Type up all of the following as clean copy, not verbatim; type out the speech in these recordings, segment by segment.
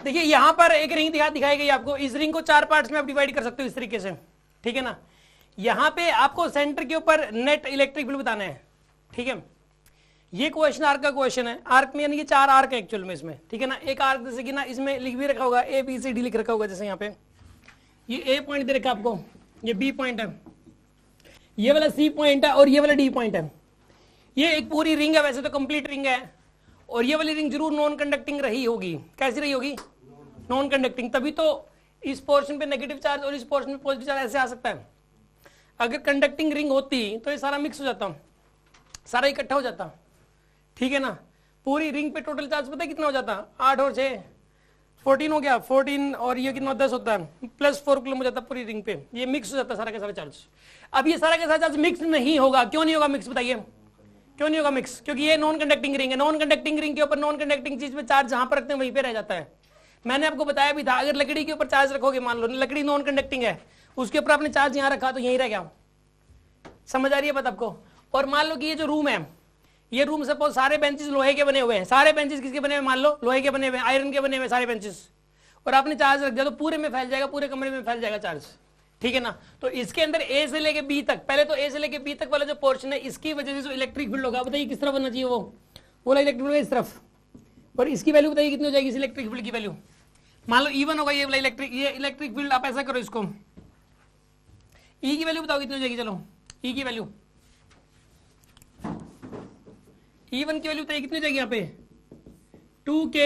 देखिए यहां पर एक रिंग दिखाई गई आपको, इस रिंग को 4 पार्ट्स में आप डिवाइड कर सकते हो इस तरीके से, ठीक है ना। यहां पे आपको सेंटर के ऊपर नेट इलेक्ट्रिक फील्ड बताना है, ठीक है। ये क्वेश्चन आर्क का क्वेश्चन है, आर्क में यानी कि 4 आर्क है एक्चुअल में इसमें, ठीक है ना। एक आर्क जैसे कि ना इसमें लिख भी रखा होगा ए बी सी डी लिख रखा होगा, जैसे यहाँ पे ये ए पॉइंट दे रखा आपको, ये बी पॉइंट है, ये वाला सी पॉइंट है और ये वाला डी पॉइंट है। ये एक पूरी रिंग है, वैसे तो कंप्लीट रिंग है, और ये वाली रिंग जरूर नॉन कंडक्टिंग रही होगी। कैसी रही होगी? नॉन कंडक्टिंग, तभी तो इस पोर्शन पे नेगेटिव चार्ज और इस पोर्शन पे पॉजिटिव चार्ज ऐसे आ सकता है। अगर कंडक्टिंग रिंग होती तो ये सारा मिक्स हो जाता, सारा इकट्ठा हो जाता, ठीक है ना। पूरी रिंग पे टोटल चार्ज पता है कितना हो जाता? 8 और 6 14 हो गया, 14 और ये कितना 10 होता है, प्लस 4 कूलम हो जाता पूरी रिंग पे। ये मिक्स हो जाता सारा का सारा चार्ज। अब ये सारा का सारा चार्ज मिक्स नहीं होगा, क्यों नहीं होगा मिक्स? बताइए क्यों नहीं होगा मिक्स? क्योंकि ये नॉन कंडक्टिंग रिंग है। नॉन कंडक्टिंग रिंग के ऊपर नॉन कंडक्टिंग चीज पे चार्ज जहां पर रखते हैं वहीं पे रह जाता है। मैंने आपको बताया भी था, अगर लकड़ी के ऊपर चार्ज रखोगे, मान लो लकड़ी नॉन कंडक्टिंग है, उसके ऊपर आपने चार्ज यहां रखा तो यहीं रह गया। समझ आ रही है बात आपको? और मान लो कि ये जो रूम है, ये रूम सपोज सारे बेंचेस लोहे के बने हुए हैं, सारे बेंचेस किसके बने हुए? मान लो लोहे के बने हुए, आयरन के बने हुए सारे बेंचेस, और आपने चार्ज रख दिया तो पूरे में फैल जाएगा, पूरे कमरे में फैल जाएगा चार्ज, ठीक है ना। तो इसके अंदर ए से लेके बी तक, पहले तो ए से लेके बी तक वाला जो पोर्शन है, इसकी वजह से जो इलेक्ट्रिक फील्ड होगा, बताइए किस तरफ बनना चाहिए? वो वाला इलेक्ट्रिक फील्ड इस तरफ, और इसकी वैल्यू बताइए कितनी हो जाएगी इस इलेक्ट्रिक फील्ड की वैल्यू? मान लो E1 होगा ये वाला इलेक्ट्रिक फील्ड, आप ऐसा करो इसको, E की वैल्यू बताओ कितनी हो जाएगी? चलो E की वैल्यू, E1 की वैल्यू बताइए कितनी हो जाएगी यहाँ पे? 2K,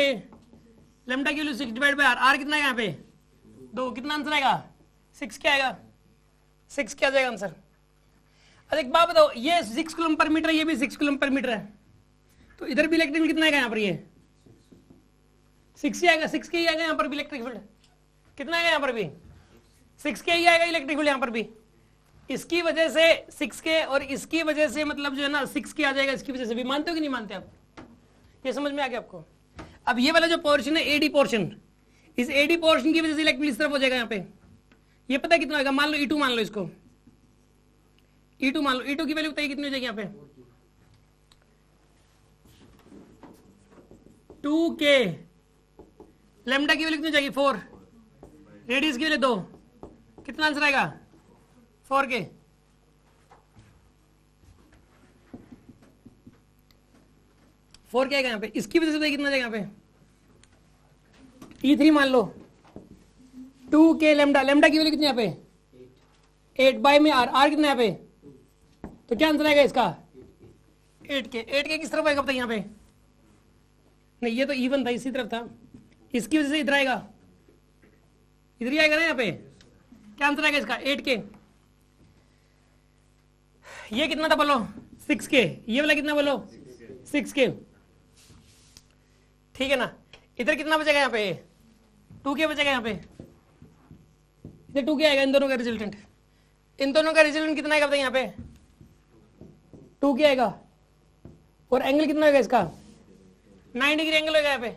लैम्डा की वैल्यू 6 डिवाइड बाय R कितना है यहाँ पे? 2। कितना आंसर आएगा? 6 क्या आएगा? 6 क्या जाएगा आंसर? अरे एक बात बताओ, ये 6 कूलम पर मीटर है, ये भी 6 कूलम पर मीटर है, तो इधर भी इलेक्ट्रिक फील्ड कितना आएगा यहाँ पर? ये 6 ही आएगा, 6 के ही आएगा यहाँ पर भी इलेक्ट्रिक फील्ड। कितना आएगा यहाँ पर भी? 6 के ही आएगा इलेक्ट्रिक फील्ड यहाँ पर भी। इसकी वजह से 6 के और इसकी वजह से मतलब जो है ना 6 के आ जाएगा, इसकी वजह से भी। मानते हो कि नहीं मानते आप? ये समझ में आ गया आपको? अब ये वाला जो पोर्शन है एडी पोर्शन, इस एडी पोर्शन की वजह से इलेक्ट्रिक इस तरफ हो जाएगा यहाँ पे। ये पता है कितना होगा? मान लो E2 मान लो इसको, E2 मान लो, E2 की वैल्यू बताइए कितनी हो जाएगी यहाँ पे? 2K, लैम्डा की वैल्यू कितनी हो जाएगी? 4, रेडियस की वैल्यू 2, कितना आंसर आएगा? 4K। क्या आएगा यहाँ पे? इसकी वजह से कितना जाएगा यहाँ पे? E3 मान लो, 2K लैम्डा, लैम्डा की वैल्यू कितनी यहाँ पे? 8 बाय में R कितना यहाँ पे? तो क्या आंसर आएगा इसका? 8K किस तरफ आएगा बताइए यहाँ पे? नहीं ये तो E1 था, इसी तरफ था, इसकी वजह से इधर आएगा, इधर ही आएगा ना यहाँ पे। क्या आंसर आएगा इसका? 8K। ये कितना था बोलो? 6K। ये वाला कितना बोलो? 6K, ठीक है ना। इधर कितना बचेगा यहाँ पे? 2K बचेगा यहाँ पे, इधर 2K आएगा। इन दोनों का रिजल्टेंट, इन दोनों का रिजल्टेंट कितना आएगा बताइए यहाँ पे? 2K आएगा। और एंगल कितना होगा इसका? 9 डिग्री एंगल होगा यहाँ पे।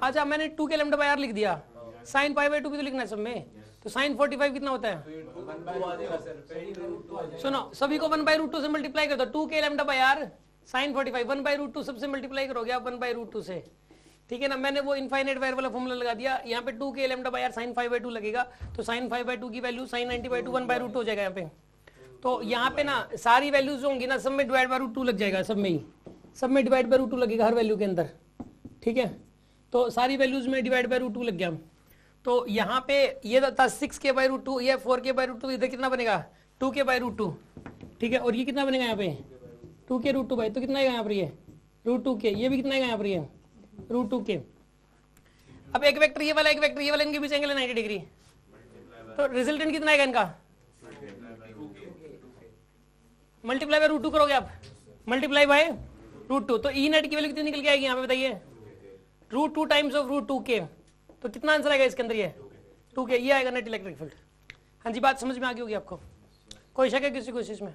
अच्छा मैंने 2K लैम्डा बाय R लिख दिया, sin पाई बाय 2 भी तो लिखना है सब में, तो sin 45 कितना होता है? सुनो सभी को 1/√2 से मल्टीप्लाई कर दो, 2K lambda by R sin 45, 1/√2 सबसे मल्टीप्लाई करोगे आप 1/√2 से, ठीक है ना। मैंने वो इनफाइनाइट वायर वाला फॉर्मूला लगा दिया, यहाँ पे 2K lambda by R sin 5/2 लगेगा, तो sin 5/2 की वैल्यू sin 90/2 1/√2 हो जाएगा यहाँ पे। तो यहाँ पे ना सारी वैल्यूज होंगी ना, सब में डिवाइड बाय √2 लग जाएगा, सब में ही, सब में डिवाइड बाय √2 लगेगा हर वैल्यू के अंदर, ठीक है। तो सारी वैल्यूज में डिवाइड बाय √2 लग गया। तो यहाँ पे ये था 6K/√2, ये 4K/√2, इधर कितना बनेगा? 2K/√2, ठीक है। और ये कितना बनेगा यहाँ पे? 2K√2 तो कितना आएगा यहाँ पर? ये √2K, ये भी कितना आएगा यहाँ पर? ये √2K। अब एक वेक्टर ये वाला, एक वेक्टर ये वाला, इनके बीच एंगल 90 डिग्री, तो रिजल्टेंट कितना आएगा इनका? मल्टीप्लाई बाय √2 करोगे आप, मल्टीप्लाई बाय √2, तो E नेट की वैल्यू कितनी निकल के आएगी यहाँ पे बताइए? √2 टाइम्स ऑफ √2K। तो कितना आंसर आएगा इसके अंदर? ये 2K, ये आएगा नेट इलेक्ट्रिक फील्ड। हाँ जी, बात समझ में आ गई होगी आपको? कोई शक है किसी को इस चीज में?